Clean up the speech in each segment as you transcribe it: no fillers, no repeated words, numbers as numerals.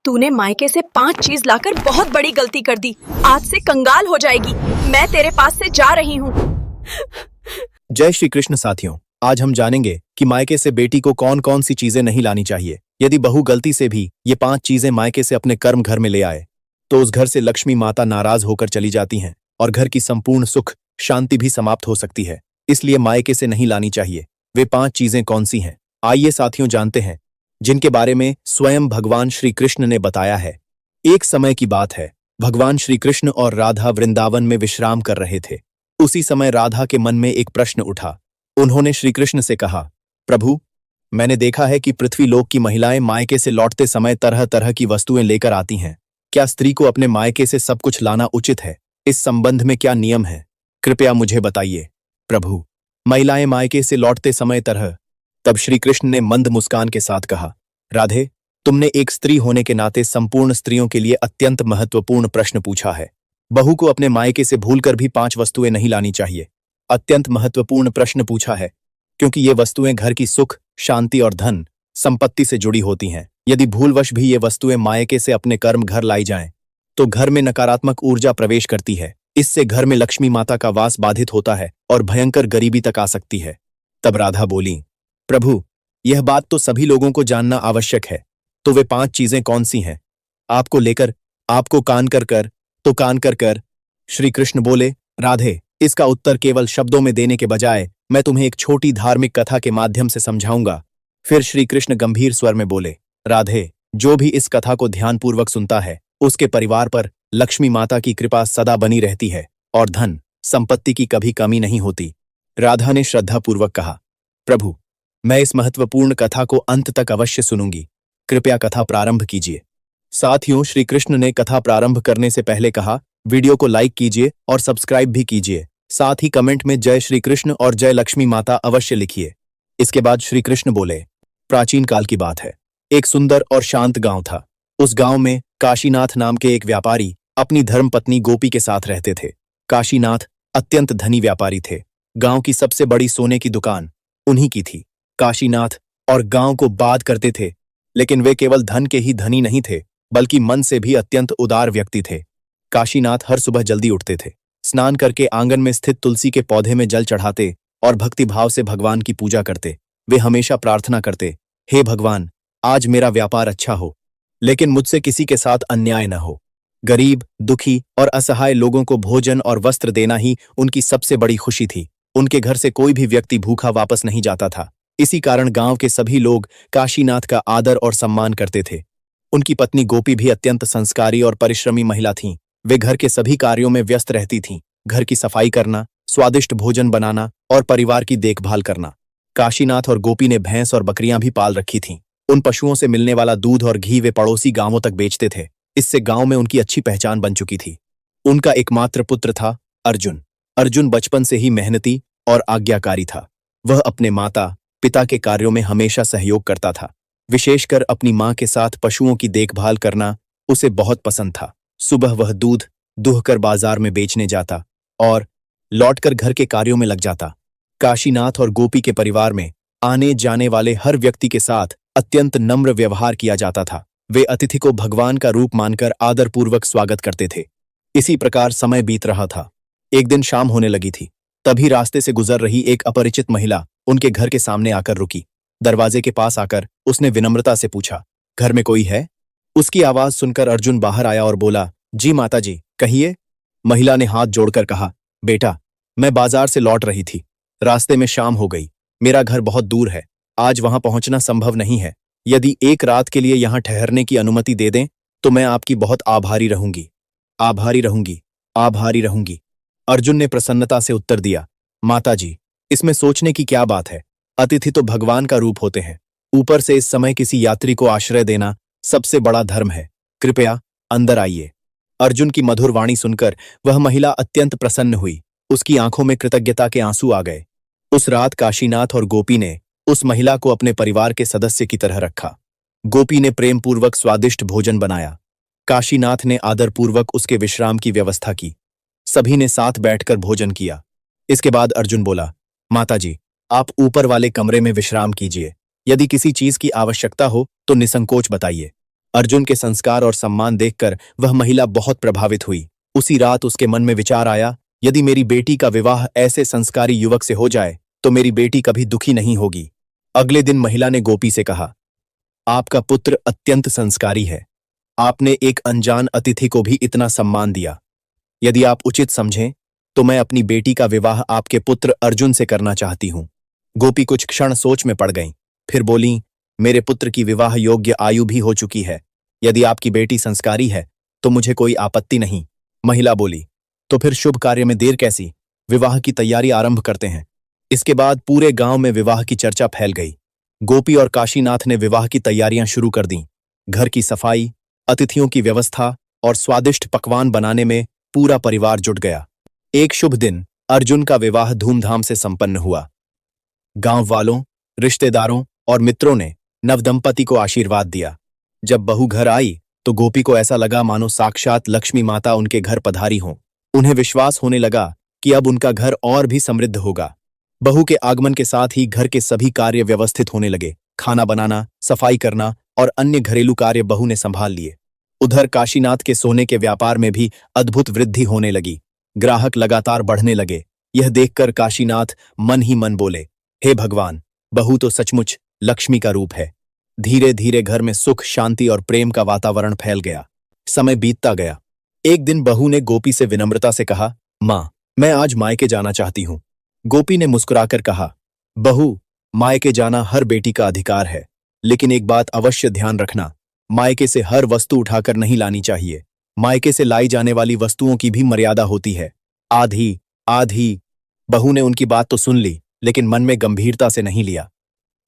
तूने मायके से 5 चीज लाकर बहुत बड़ी गलती कर दी। आज से कंगाल हो जाएगी। मैं तेरे पास से जा रही हूँ। जय श्री कृष्ण साथियों, आज हम जानेंगे कि मायके से बेटी को कौन कौन सी चीजें नहीं लानी चाहिए। यदि बहू गलती से भी ये 5 चीजें मायके से अपने कर्म घर में ले आए तो उस घर से लक्ष्मी माता नाराज होकर चली जाती हैं और घर की संपूर्ण सुख शांति भी समाप्त हो सकती है। इसलिए मायके से नहीं लानी चाहिए। वे 5 चीजें कौन सी हैं, आइए साथियों जानते हैं, जिनके बारे में स्वयं भगवान श्री कृष्ण ने बताया है। एक समय की बात है, भगवान श्री कृष्ण और राधा वृंदावन में विश्राम कर रहे थे। उसी समय राधा के मन में एक प्रश्न उठा। उन्होंने श्री कृष्ण से कहा, प्रभु, मैंने देखा है कि पृथ्वीलोक की महिलाएं मायके से लौटते समय तरह तरह की वस्तुएं लेकर आती हैं। क्या स्त्री को अपने मायके से सब कुछ लाना उचित है? इस संबंध में क्या नियम है? कृपया मुझे बताइए। प्रभु, महिलाएं मायके से लौटते समय तरह। तब श्री कृष्ण ने मंद मुस्कान के साथ कहा, राधे, तुमने एक स्त्री होने के नाते संपूर्ण स्त्रियों के लिए अत्यंत महत्वपूर्ण प्रश्न पूछा है। बहू को अपने मायके से भूलकर भी 5 वस्तुएं नहीं लानी चाहिए। अत्यंत महत्वपूर्ण प्रश्न पूछा है क्योंकि ये वस्तुएं घर की सुख, शांति और धन संपत्ति से जुड़ी होती हैं। यदि भूलवश भी ये वस्तुएं मायके से अपने कर्म घर लाई जाएं तो घर में नकारात्मक ऊर्जा प्रवेश करती है। इससे घर में लक्ष्मी माता का वास बाधित होता है और भयंकर गरीबी तक आ सकती है। तब राधा बोली, प्रभु, यह बात तो सभी लोगों को जानना आवश्यक है, तो वे 5 चीजें कौन सी हैं? आपको लेकर, आपको कान कर कर, तो कान कर कर। श्री कृष्ण बोले, राधे, इसका उत्तर केवल शब्दों में देने के बजाय मैं तुम्हें एक छोटी धार्मिक कथा के माध्यम से समझाऊंगा। फिर श्री कृष्ण गंभीर स्वर में बोले, राधे, जो भी इस कथा को ध्यानपूर्वक सुनता है उसके परिवार पर लक्ष्मी माता की कृपा सदा बनी रहती है और धन संपत्ति की कभी कमी नहीं होती। राधा ने श्रद्धापूर्वक कहा, प्रभु, मैं इस महत्वपूर्ण कथा को अंत तक अवश्य सुनूंगी। कृपया कथा प्रारंभ कीजिए। साथियों, श्री कृष्ण ने कथा प्रारंभ करने से पहले कहा, वीडियो को लाइक कीजिए और सब्सक्राइब भी कीजिए। साथ ही कमेंट में जय श्री कृष्ण और जय लक्ष्मी माता अवश्य लिखिए। इसके बाद श्री कृष्ण बोले, प्राचीन काल की बात है। एक सुंदर और शांत गांव था। उस गांव में काशीनाथ नाम के एक व्यापारी अपनी धर्मपत्नी गोपी के साथ रहते थे। काशीनाथ अत्यंत धनी व्यापारी थे। गांव की सबसे बड़ी सोने की दुकान उन्हीं की थी। काशीनाथ और गांव को बात करते थे, लेकिन वे केवल धन के ही धनी नहीं थे, बल्कि मन से भी अत्यंत उदार व्यक्ति थे। काशीनाथ हर सुबह जल्दी उठते थे, स्नान करके आंगन में स्थित तुलसी के पौधे में जल चढ़ाते और भक्तिभाव से भगवान की पूजा करते। वे हमेशा प्रार्थना करते, हे भगवान, आज मेरा व्यापार अच्छा हो, लेकिन मुझसे किसी के साथ अन्याय न हो। गरीब, दुखी और असहाय लोगों को भोजन और वस्त्र देना ही उनकी सबसे बड़ी खुशी थी। उनके घर से कोई भी व्यक्ति भूखा वापस नहीं जाता था। इसी कारण गांव के सभी लोग काशीनाथ का आदर और सम्मान करते थे। उनकी पत्नी गोपी भी अत्यंत संस्कारी और परिश्रमी महिला थीं। वे घर के सभी कार्यों में व्यस्त रहती थीं, घर की सफाई करना, स्वादिष्ट भोजन बनाना और परिवार की देखभाल करना। काशीनाथ और गोपी ने भैंस और बकरियां भी पाल रखी थीं। उन पशुओं से मिलने वाला दूध और घी वे पड़ोसी गांवों तक बेचते थे। इससे गांव में उनकी अच्छी पहचान बन चुकी थी। उनका एकमात्र पुत्र था अर्जुन। अर्जुन बचपन से ही मेहनती और आज्ञाकारी था। वह अपने माता पिता के कार्यों में हमेशा सहयोग करता था। विशेषकर अपनी मां के साथ पशुओं की देखभाल करना उसे बहुत पसंद था। सुबह वह दूध दुहकर बाजार में बेचने जाता और लौटकर घर के कार्यों में लग जाता। काशीनाथ और गोपी के परिवार में आने जाने वाले हर व्यक्ति के साथ अत्यंत नम्र व्यवहार किया जाता था। वे अतिथि को भगवान का रूप मानकर आदरपूर्वक स्वागत करते थे। इसी प्रकार समय बीत रहा था। एक दिन शाम होने लगी थी। तभी रास्ते से गुजर रही एक अपरिचित महिला उनके घर के सामने आकर रुकी। दरवाजे के पास आकर उसने विनम्रता से पूछा, घर में कोई है? उसकी आवाज सुनकर अर्जुन बाहर आया और बोला, जी माता जी, कहिए। महिला ने हाथ जोड़कर कहा, बेटा, मैं बाजार से लौट रही थी। रास्ते में शाम हो गई। मेरा घर बहुत दूर है। आज वहां पहुंचना संभव नहीं है। यदि एक रात के लिए यहां ठहरने की अनुमति दे दें तो मैं आपकी बहुत आभारी रहूंगी। आभारी रहूंगी, आभारी रहूंगी। अर्जुन ने प्रसन्नता से उत्तर दिया, माता जी, इसमें सोचने की क्या बात है? अतिथि तो भगवान का रूप होते हैं। ऊपर से इस समय किसी यात्री को आश्रय देना सबसे बड़ा धर्म है। कृपया अंदर आइए। अर्जुन की मधुर वाणी सुनकर वह महिला अत्यंत प्रसन्न हुई। उसकी आंखों में कृतज्ञता के आंसू आ गए। उस रात काशीनाथ और गोपी ने उस महिला को अपने परिवार के सदस्य की तरह रखा। गोपी ने प्रेमपूर्वक स्वादिष्ट भोजन बनाया। काशीनाथ ने आदरपूर्वक उसके विश्राम की व्यवस्था की। सभी ने साथ बैठकर भोजन किया। इसके बाद अर्जुन बोला, माताजी, आप ऊपर वाले कमरे में विश्राम कीजिए। यदि किसी चीज की आवश्यकता हो तो निसंकोच बताइए। अर्जुन के संस्कार और सम्मान देखकर वह महिला बहुत प्रभावित हुई। उसी रात उसके मन में विचार आया, यदि मेरी बेटी का विवाह ऐसे संस्कारी युवक से हो जाए तो मेरी बेटी कभी दुखी नहीं होगी। अगले दिन महिला ने गोपी से कहा, आपका पुत्र अत्यंत संस्कारी है। आपने एक अनजान अतिथि को भी इतना सम्मान दिया। यदि आप उचित समझें तो मैं अपनी बेटी का विवाह आपके पुत्र अर्जुन से करना चाहती हूं। गोपी कुछ क्षण सोच में पड़ गईं, फिर बोलीं, मेरे पुत्र की विवाह योग्य आयु भी हो चुकी है। यदि आपकी बेटी संस्कारी है तो मुझे कोई आपत्ति नहीं। महिला बोली, तो फिर शुभ कार्य में देर कैसी, विवाह की तैयारी आरंभ करते हैं। इसके बाद पूरे गांव में विवाह की चर्चा फैल गई। गोपी और काशीनाथ ने विवाह की तैयारियां शुरू कर दीं। घर की सफाई, अतिथियों की व्यवस्था और स्वादिष्ट पकवान बनाने में पूरा परिवार जुट गया। एक शुभ दिन अर्जुन का विवाह धूमधाम से संपन्न हुआ। गांव वालों, रिश्तेदारों और मित्रों ने नवदंपति को आशीर्वाद दिया। जब बहू घर आई तो गोपी को ऐसा लगा मानो साक्षात लक्ष्मी माता उनके घर पधारी हों। उन्हें विश्वास होने लगा कि अब उनका घर और भी समृद्ध होगा। बहू के आगमन के साथ ही घर के सभी कार्य व्यवस्थित होने लगे। खाना बनाना, सफाई करना और अन्य घरेलू कार्य बहू ने संभाल लिए। उधर काशीनाथ के सोने के व्यापार में भी अद्भुत वृद्धि होने लगी। ग्राहक लगातार बढ़ने लगे। यह देखकर काशीनाथ मन ही मन बोले, हे भगवान, बहू तो सचमुच लक्ष्मी का रूप है। धीरे धीरे घर में सुख, शांति और प्रेम का वातावरण फैल गया। समय बीतता गया। एक दिन बहू ने गोपी से विनम्रता से कहा, माँ, मैं आज मायके जाना चाहती हूँ। गोपी ने मुस्कुराकर कहा, बहू, मायके जाना हर बेटी का अधिकार है, लेकिन एक बात अवश्य ध्यान रखना, मायके से हर वस्तु उठाकर नहीं लानी चाहिए। मायके से लाई जाने वाली वस्तुओं की भी मर्यादा होती है। आधी आधी। बहू ने उनकी बात तो सुन ली, लेकिन मन में गंभीरता से नहीं लिया।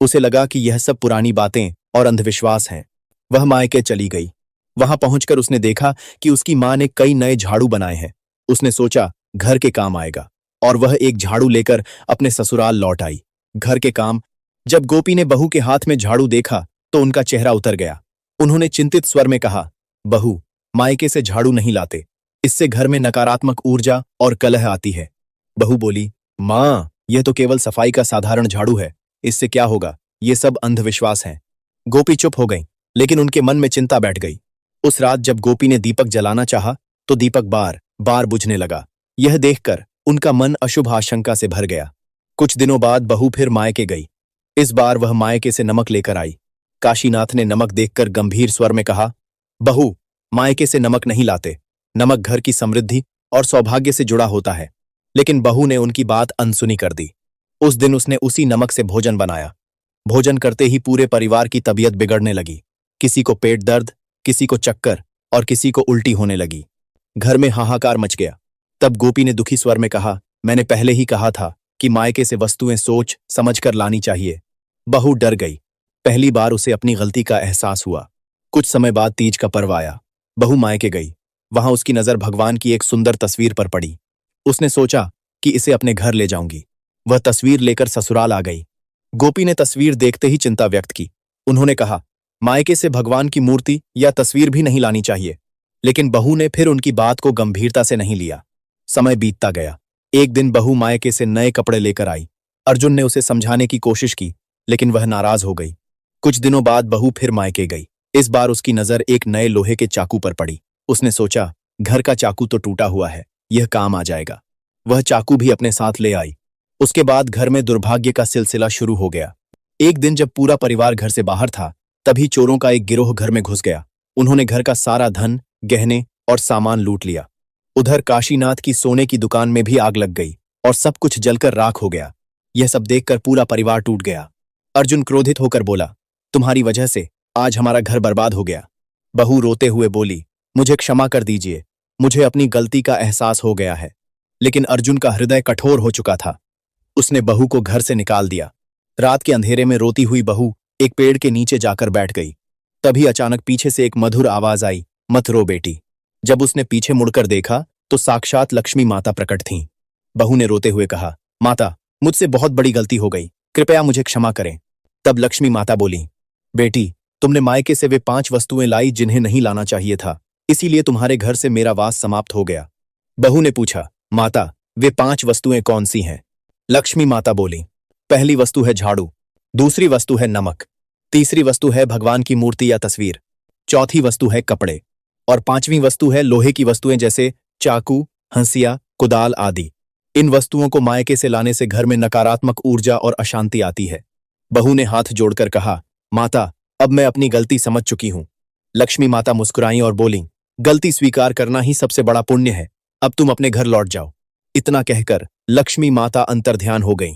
उसे लगा कि यह सब पुरानी बातें और अंधविश्वास हैं। वह मायके चली गई। वहां पहुंचकर उसने देखा कि उसकी मां ने कई नए झाड़ू बनाए हैं। उसने सोचा घर के काम आएगा, और वह एक झाड़ू लेकर अपने ससुराल लौट आई। घर के काम। जब गोपी ने बहू के हाथ में झाड़ू देखा तो उनका चेहरा उतर गया। उन्होंने चिंतित स्वर में कहा, बहू, मायके से झाड़ू नहीं लाते, इससे घर में नकारात्मक ऊर्जा और कलह आती है। बहू बोली, मां, यह तो केवल सफाई का साधारण झाड़ू है, इससे क्या होगा, ये सब अंधविश्वास हैं। गोपी चुप हो गई, लेकिन उनके मन में चिंता बैठ गई। उस रात जब गोपी ने दीपक जलाना चाहा तो दीपक बार बार बुझने लगा। यह देखकर उनका मन अशुभ आशंका से भर गया। कुछ दिनों बाद बहू फिर मायके गई। इस बार वह मायके से नमक लेकर आई। काशीनाथ ने नमक देखकर गंभीर स्वर में कहा, बहू, मायके से नमक नहीं लाते। नमक घर की समृद्धि और सौभाग्य से जुड़ा होता है। लेकिन बहू ने उनकी बात अनसुनी कर दी। उस दिन उसने उसी नमक से भोजन बनाया। भोजन करते ही पूरे परिवार की तबीयत बिगड़ने लगी। किसी को पेट दर्द, किसी को चक्कर और किसी को उल्टी होने लगी। घर में हाहाकार मच गया। तब गोपी ने दुखी स्वर में कहा, मैंने पहले ही कहा था कि मायके से वस्तुएं सोच समझकर लानी चाहिए। बहू डर गई। पहली बार उसे अपनी गलती का एहसास हुआ। कुछ समय बाद तीज का पर्व आया। बहू मायके गई। वहां उसकी नजर भगवान की एक सुंदर तस्वीर पर पड़ी। उसने सोचा कि इसे अपने घर ले जाऊंगी। वह तस्वीर लेकर ससुराल आ गई। गोपी ने तस्वीर देखते ही चिंता व्यक्त की। उन्होंने कहा, मायके से भगवान की मूर्ति या तस्वीर भी नहीं लानी चाहिए। लेकिन बहू ने फिर उनकी बात को गंभीरता से नहीं लिया। समय बीतता गया। एक दिन बहू मायके से नए कपड़े लेकर आई। अर्जुन ने उसे समझाने की कोशिश की, लेकिन वह नाराज हो गई। कुछ दिनों बाद बहू फिर मायके गई। इस बार उसकी नजर एक नए लोहे के चाकू पर पड़ी। उसने सोचा, घर का चाकू तो टूटा हुआ है, यह काम आ जाएगा। वह चाकू भी अपने साथ ले आई। उसके बाद घर में दुर्भाग्य का सिलसिला शुरू हो गया। एक दिन जब पूरा परिवार घर से बाहर था, तभी चोरों का एक गिरोह घर में घुस गया। उन्होंने घर का सारा धन, गहने और सामान लूट लिया। उधर काशीनाथ की सोने की दुकान में भी आग लग गई और सब कुछ जलकर राख हो गया। यह सब देखकर पूरा परिवार टूट गया। अर्जुन क्रोधित होकर बोला, तुम्हारी वजह से आज हमारा घर बर्बाद हो गया। बहू रोते हुए बोली, मुझे क्षमा कर दीजिए, मुझे अपनी गलती का एहसास हो गया है। लेकिन अर्जुन का हृदय कठोर हो चुका था। उसने बहू को घर से निकाल दिया। रात के अंधेरे में रोती हुई बहू एक पेड़ के नीचे जाकर बैठ गई। तभी अचानक पीछे से एक मधुर आवाज आई, मत रो बेटी। जब उसने पीछे मुड़कर देखा तो साक्षात लक्ष्मी माता प्रकट थीं। बहू ने रोते हुए कहा, माता, मुझसे बहुत बड़ी गलती हो गई, कृपया मुझे क्षमा करें। तब लक्ष्मी माता बोली, बेटी, तुमने मायके से वे 5 वस्तुएं लाई जिन्हें नहीं लाना चाहिए था, इसीलिए तुम्हारे घर से मेरा वास समाप्त हो गया। बहू ने पूछा, माता, वे 5 वस्तुएं कौन सी हैं? लक्ष्मी माता बोली, पहली वस्तु है झाड़ू, दूसरी वस्तु है नमक, तीसरी वस्तु है भगवान की मूर्ति या तस्वीर, चौथी वस्तु है कपड़े और पांचवी वस्तु है लोहे की वस्तुएं जैसे चाकू, हंसिया, कुदाल आदि। इन वस्तुओं को मायके से लाने से घर में नकारात्मक ऊर्जा और अशांति आती है। बहू ने हाथ जोड़कर कहा, माता, अब मैं अपनी गलती समझ चुकी हूं। लक्ष्मी माता मुस्कुराई और बोली, गलती स्वीकार करना ही सबसे बड़ा पुण्य है। अब तुम अपने घर लौट जाओ। इतना कहकर लक्ष्मी माता अंतर्ध्यान हो गईं।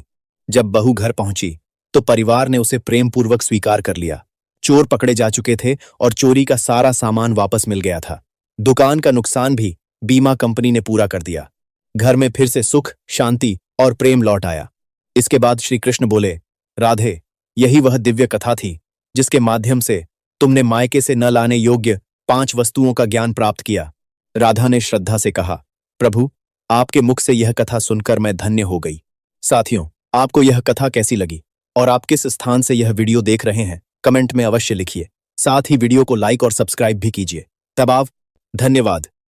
जब बहू घर पहुंची तो परिवार ने उसे प्रेम पूर्वक स्वीकार कर लिया। चोर पकड़े जा चुके थे और चोरी का सारा सामान वापस मिल गया था। दुकान का नुकसान भी बीमा कंपनी ने पूरा कर दिया। घर में फिर से सुख, शांति और प्रेम लौट आया। इसके बाद श्री कृष्ण बोले, राधे, यही वह दिव्य कथा थी जिसके माध्यम से तुमने मायके से न लाने योग्य 5 वस्तुओं का ज्ञान प्राप्त किया। राधा ने श्रद्धा से कहा, प्रभु, आपके मुख से यह कथा सुनकर मैं धन्य हो गई। साथियों, आपको यह कथा कैसी लगी और आप किस स्थान से यह वीडियो देख रहे हैं, कमेंट में अवश्य लिखिए। साथ ही वीडियो को लाइक और सब्सक्राइब भी कीजिए। तब आप धन्यवाद।